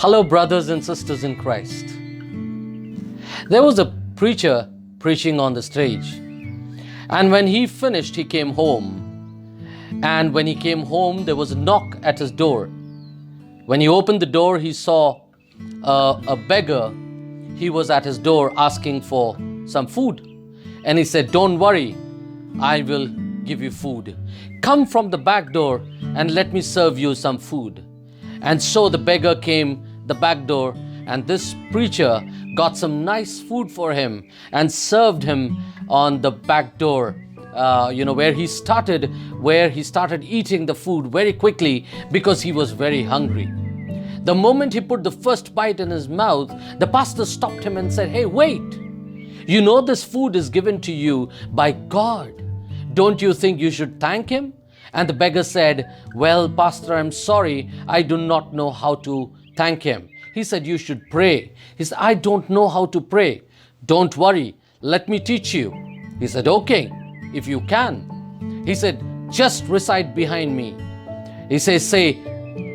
Hello, brothers and sisters in Christ. There was a preacher preaching on the stage, and when he finished, he came home. And when he came home, there was a knock at his door. When he opened the door, he saw a beggar. He was at his door asking for some food. And he said, "Don't worry, I will give you food. Come from the back door and let me serve you some food." And so the beggar came the back door, and this preacher got some nice food for him and served him on the back door, where he started eating the food very quickly because he was very hungry. The moment he put the first bite in his mouth, the pastor stopped him and said, "Hey, wait. You know this food is given to you by God. Don't you think you should thank Him?" And the beggar said, "Well, Pastor, I'm sorry. I do not know how to thank Him." He said, "You should pray." He said, "I don't know how to pray." "Don't worry. Let me teach you." He said, "Okay, if you can." He said, "Just recite behind me." He says, "Say,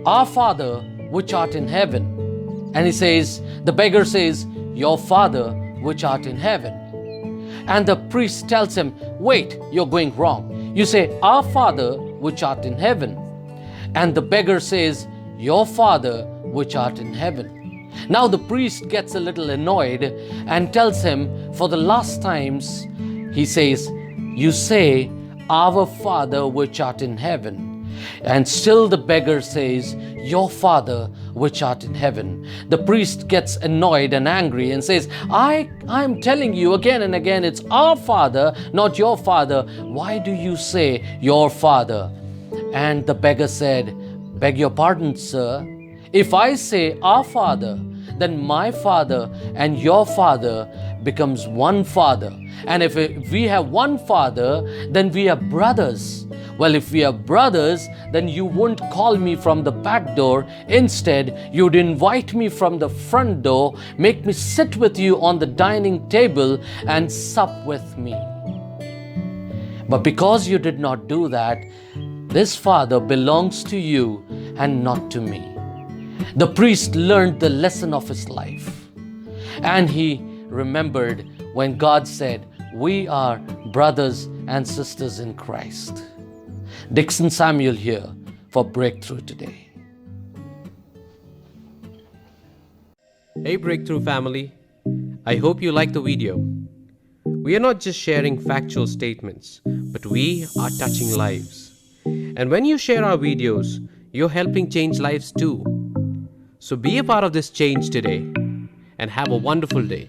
Our Father, which art in heaven." And the beggar says, "Your Father, which art in heaven." And the priest tells him, "Wait, you're going wrong. You say, Our Father, which art in heaven." And the beggar says, "Your Father, which art in heaven." Now the priest gets a little annoyed and tells him for the last times, he says, "You say, Our Father, which art in heaven." And still the beggar says, "Your Father, which art in heaven." The priest gets annoyed and angry and says, I'm telling you again and again, it's our Father, not your Father. Why do you say your Father? And the beggar said, "Beg your pardon, sir. If I say our Father, then my Father and your Father becomes one Father. And if we have one Father, then we are brothers. Well, if we are brothers, then you won't call me from the back door. Instead, you'd invite me from the front door, make me sit with you on the dining table and sup with me. But because you did not do that, this Father belongs to you and not to me." The priest learned the lesson of his life, and he remembered when God said, "We are brothers and sisters in Christ." Dixon Samuel here for Breakthrough Today. Hey Breakthrough family, I hope you like the video. We are not just sharing factual statements, but we are touching lives. And when you share our videos, you're helping change lives too. So be a part of this change today and have a wonderful day.